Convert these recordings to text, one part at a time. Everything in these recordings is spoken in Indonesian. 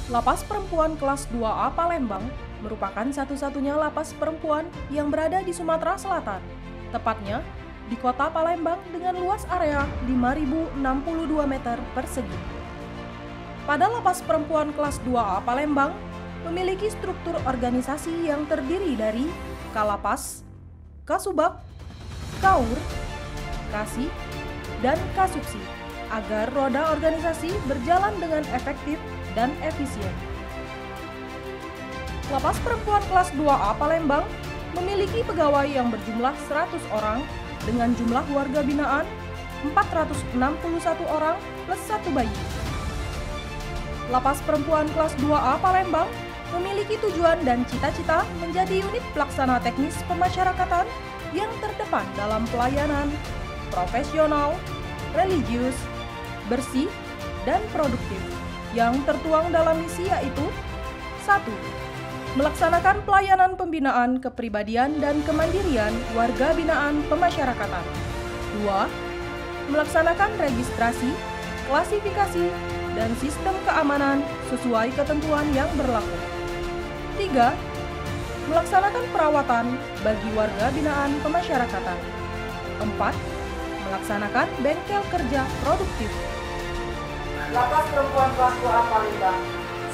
Lapas Perempuan Kelas 2A Palembang merupakan satu-satunya lapas perempuan yang berada di Sumatera Selatan, tepatnya di kota Palembang dengan luas area 5.062 meter persegi. Pada Lapas Perempuan Kelas 2A Palembang memiliki struktur organisasi yang terdiri dari Kalapas, Kasubag, Kaur, Kasi, dan Kasubsi, agar roda organisasi berjalan dengan efektif dan efisien. Lapas Perempuan Kelas 2A Palembang memiliki pegawai yang berjumlah 100 orang dengan jumlah warga binaan 461 orang plus 1 bayi. Lapas Perempuan Kelas 2A Palembang memiliki tujuan dan cita-cita menjadi unit pelaksana teknis pemasyarakatan yang terdepan dalam pelayanan, profesional, religius, bersih, dan produktif, yang tertuang dalam misi yaitu 1. Melaksanakan pelayanan pembinaan kepribadian dan kemandirian warga binaan pemasyarakatan. 2. Melaksanakan registrasi, klasifikasi, dan sistem keamanan sesuai ketentuan yang berlaku. 3. Melaksanakan perawatan bagi warga binaan pemasyarakatan. 4. Melaksanakan bengkel kerja produktif. Lapas Perempuan Kelas 2A Palembang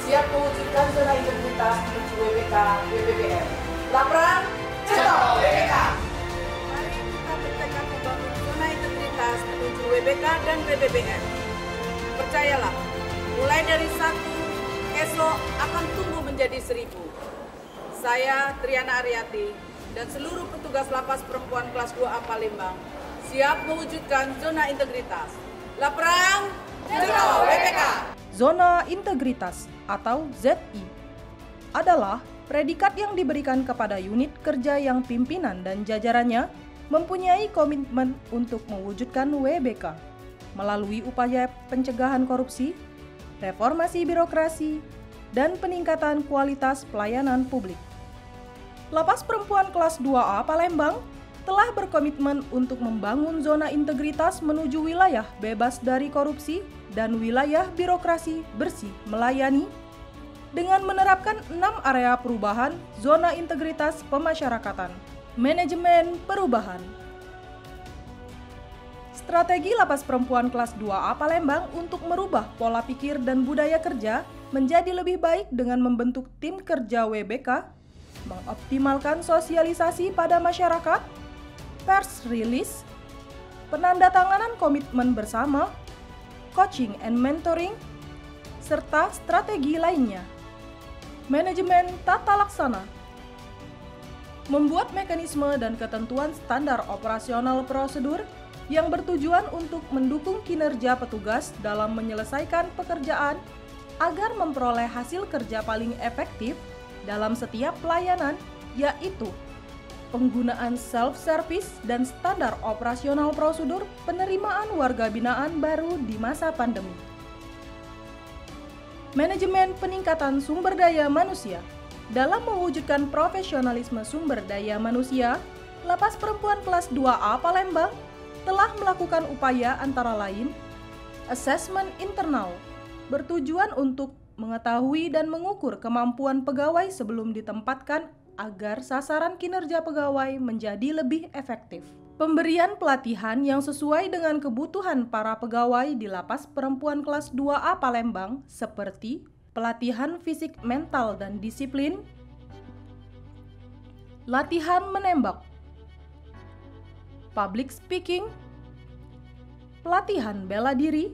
siap mewujudkan zona integritas menuju WBK BBBM. Laprang, cetok WBK! Mari kita bertekad membangun zona integritas menuju WBK dan BBBM. Percayalah, mulai dari 1, esok akan tumbuh menjadi 1000. Saya, Triana Aryati, dan seluruh petugas Lapas Perempuan Kelas 2A Palembang siap mewujudkan zona integritas. Laprang, cetok WBK! Zona Integritas atau ZI adalah predikat yang diberikan kepada unit kerja yang pimpinan dan jajarannya mempunyai komitmen untuk mewujudkan WBK melalui upaya pencegahan korupsi, reformasi birokrasi, dan peningkatan kualitas pelayanan publik. Lapas Perempuan Kelas 2A Palembang telah berkomitmen untuk membangun zona integritas menuju wilayah bebas dari korupsi dan wilayah birokrasi bersih melayani dengan menerapkan 6 area perubahan zona integritas pemasyarakatan. Manajemen perubahan. Strategi Lapas Perempuan Kelas 2A Palembang untuk merubah pola pikir dan budaya kerja menjadi lebih baik dengan membentuk tim kerja WBK, mengoptimalkan sosialisasi pada masyarakat, pers release, penandatanganan komitmen bersama, coaching and mentoring, serta strategi lainnya. Manajemen tata laksana. Membuat mekanisme dan ketentuan standar operasional prosedur yang bertujuan untuk mendukung kinerja petugas dalam menyelesaikan pekerjaan agar memperoleh hasil kerja paling efektif dalam setiap pelayanan, yaitu penggunaan self-service dan standar operasional prosedur penerimaan warga binaan baru di masa pandemi. Manajemen peningkatan sumber daya manusia. Dalam mewujudkan profesionalisme sumber daya manusia, Lapas Perempuan Kelas 2A Palembang telah melakukan upaya antara lain asesmen internal, bertujuan untuk mengetahui dan mengukur kemampuan pegawai sebelum ditempatkan agar sasaran kinerja pegawai menjadi lebih efektif. Pemberian pelatihan yang sesuai dengan kebutuhan para pegawai di Lapas Perempuan Kelas 2A Palembang seperti pelatihan fisik mental dan disiplin, latihan menembak, public speaking, pelatihan bela diri,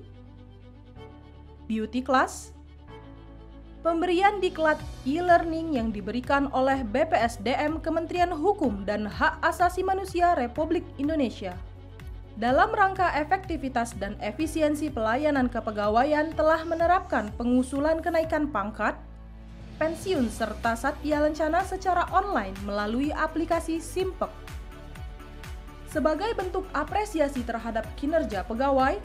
beauty class, pemberian diklat e-learning yang diberikan oleh BPSDM Kementerian Hukum dan Hak Asasi Manusia Republik Indonesia. Dalam rangka efektivitas dan efisiensi pelayanan kepegawaian telah menerapkan pengusulan kenaikan pangkat, pensiun serta satya lencana secara online melalui aplikasi Simpek. Sebagai bentuk apresiasi terhadap kinerja pegawai,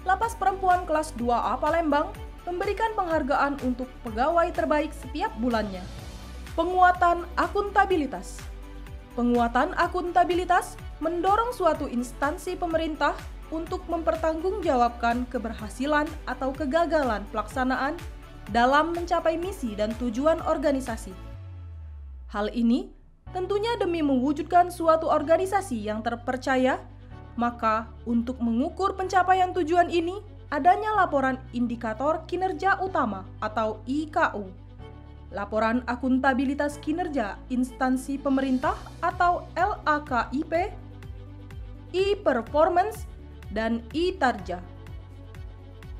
Lapas Perempuan Kelas 2A Palembang memberikan penghargaan untuk pegawai terbaik setiap bulannya. Penguatan akuntabilitas. Penguatan akuntabilitas mendorong suatu instansi pemerintah untuk mempertanggungjawabkan keberhasilan atau kegagalan pelaksanaan dalam mencapai misi dan tujuan organisasi. Hal ini tentunya demi mewujudkan suatu organisasi yang terpercaya, maka untuk mengukur pencapaian tujuan ini, adanya laporan indikator kinerja utama atau IKU, laporan akuntabilitas kinerja instansi pemerintah atau LAKIP, e-performance, dan e-tarja.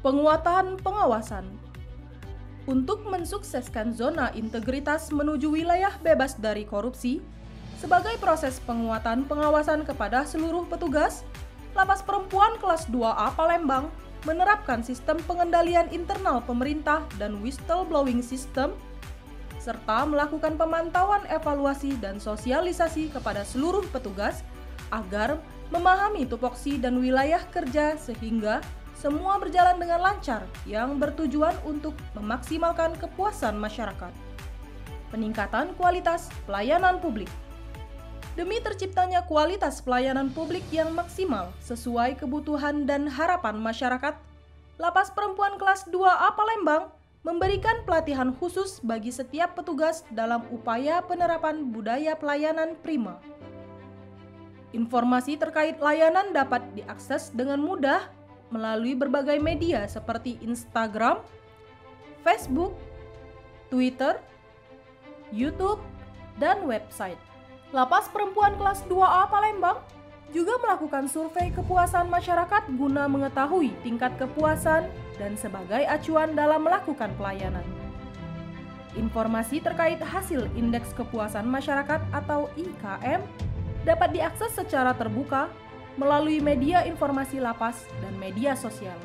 Penguatan pengawasan. Untuk mensukseskan zona integritas menuju wilayah bebas dari korupsi, sebagai proses penguatan pengawasan kepada seluruh petugas, Lapas Perempuan kelas 2A Palembang menerapkan sistem pengendalian internal pemerintah dan whistleblowing system, serta melakukan pemantauan evaluasi dan sosialisasi kepada seluruh petugas agar memahami tupoksi dan wilayah kerja sehingga semua berjalan dengan lancar yang bertujuan untuk memaksimalkan kepuasan masyarakat. Peningkatan kualitas pelayanan publik. Demi terciptanya kualitas pelayanan publik yang maksimal sesuai kebutuhan dan harapan masyarakat, Lapas Perempuan kelas 2A Palembang memberikan pelatihan khusus bagi setiap petugas dalam upaya penerapan budaya pelayanan prima. Informasi terkait layanan dapat diakses dengan mudah melalui berbagai media seperti Instagram, Facebook, Twitter, YouTube, dan website. Lapas Perempuan kelas 2A Palembang juga melakukan survei kepuasan masyarakat guna mengetahui tingkat kepuasan dan sebagai acuan dalam melakukan pelayanan. Informasi terkait hasil Indeks Kepuasan Masyarakat atau IKM dapat diakses secara terbuka melalui media informasi lapas dan media sosial.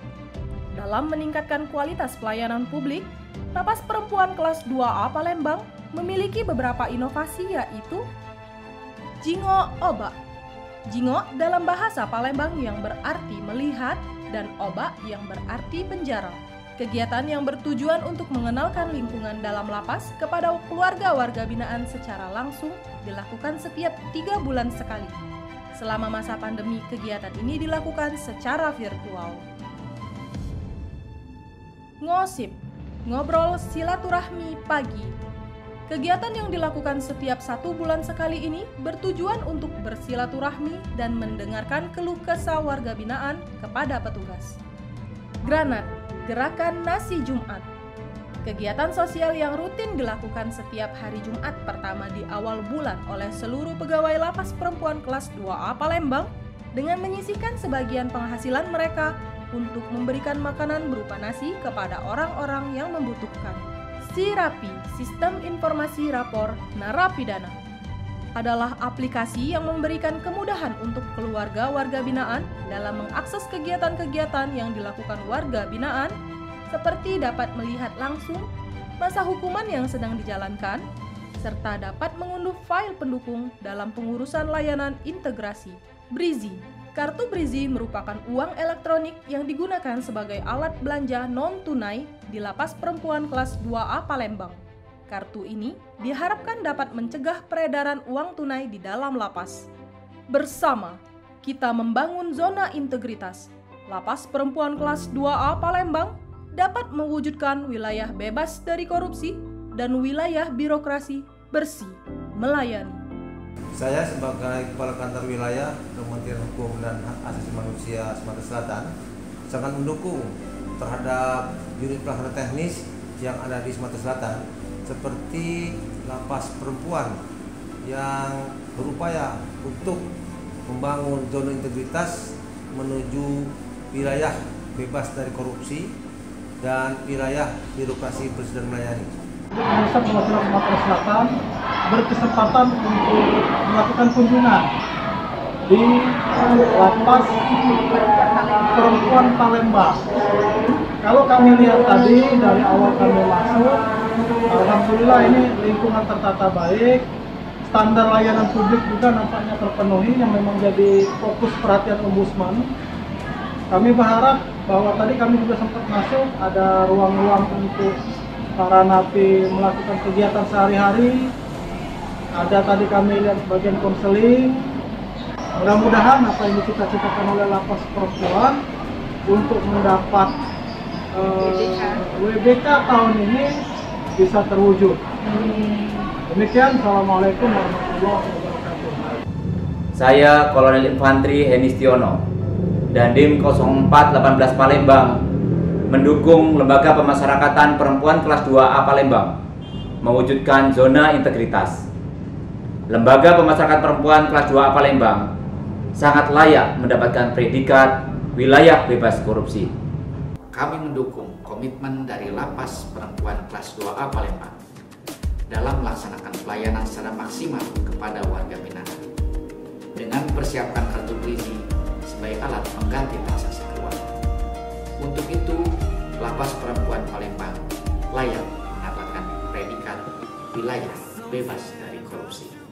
Dalam meningkatkan kualitas pelayanan publik, Lapas Perempuan kelas 2A Palembang memiliki beberapa inovasi yaitu Jingo Oba. Jingo dalam bahasa Palembang yang berarti melihat dan Oba yang berarti penjara. Kegiatan yang bertujuan untuk mengenalkan lingkungan dalam lapas kepada keluarga warga binaan secara langsung dilakukan setiap 3 bulan sekali. Selama masa pandemi, kegiatan ini dilakukan secara virtual. Ngosip, ngobrol silaturahmi pagi. Kegiatan yang dilakukan setiap 1 bulan sekali ini bertujuan untuk bersilaturahmi dan mendengarkan keluh kesah warga binaan kepada petugas. Granat, gerakan nasi Jumat. Kegiatan sosial yang rutin dilakukan setiap hari Jumat pertama di awal bulan oleh seluruh pegawai Lapas Perempuan kelas 2A Palembang dengan menyisihkan sebagian penghasilan mereka untuk memberikan makanan berupa nasi kepada orang-orang yang membutuhkan. Sirapi, Sistem Informasi Rapor Narapidana, adalah aplikasi yang memberikan kemudahan untuk keluarga warga binaan dalam mengakses kegiatan-kegiatan yang dilakukan warga binaan, seperti dapat melihat langsung masa hukuman yang sedang dijalankan, serta dapat mengunduh file pendukung dalam pengurusan layanan integrasi. Brizi. Kartu Brizi merupakan uang elektronik yang digunakan sebagai alat belanja non-tunai di Lapas Perempuan kelas 2A Palembang. Kartu ini diharapkan dapat mencegah peredaran uang tunai di dalam lapas. Bersama, kita membangun zona integritas. Lapas Perempuan kelas 2A Palembang dapat mewujudkan wilayah bebas dari korupsi dan wilayah birokrasi bersih melayani. Saya sebagai Kepala Kantor Wilayah Kementerian Hukum dan Hak Asasi Manusia Sumatera Selatan sangat mendukung terhadap unit pelaksana teknis yang ada di Sumatera Selatan seperti Lapas Perempuan yang berupaya untuk membangun zona integritas menuju wilayah bebas dari korupsi dan wilayah birokrasi bersih dan melayani. Pusat Perwakilan Sumatera Selatan berkesempatan untuk melakukan kunjungan di Lapas Perempuan Palembang. Kalau kami lihat tadi dari awal kami masuk, alhamdulillah ini lingkungan tertata baik, standar layanan publik juga nampaknya terpenuhi yang memang jadi fokus perhatian Ombudsman. Kami berharap bahwa tadi kami juga sempat masuk, ada ruang-ruang untuk para napi melakukan kegiatan sehari-hari. Ada tadi kami lihat bagian konseling. Mudah-mudahan apa yang dicita-citakan oleh Lapas Perempuan untuk mendapat WBK tahun ini bisa terwujud. Demikian, Assalamualaikum warahmatullahi wabarakatuh. Saya Kolonel Infantri Henistiono, Dandim 0418 Palembang, mendukung Lembaga Pemasyarakatan Perempuan Kelas 2A Palembang mewujudkan zona integritas. Lembaga Pemasyarakatan Perempuan Kelas 2A Palembang sangat layak mendapatkan predikat wilayah bebas korupsi. Kami mendukung komitmen dari Lapas Perempuan Kelas 2A Palembang dalam melaksanakan pelayanan secara maksimal kepada warga binaan dengan mempersiapkan kartu gizi sebagai alat mengganti transaksi keuangan. Untuk itu, Lapas Perempuan Palembang layak mendapatkan predikat wilayah bebas dari korupsi.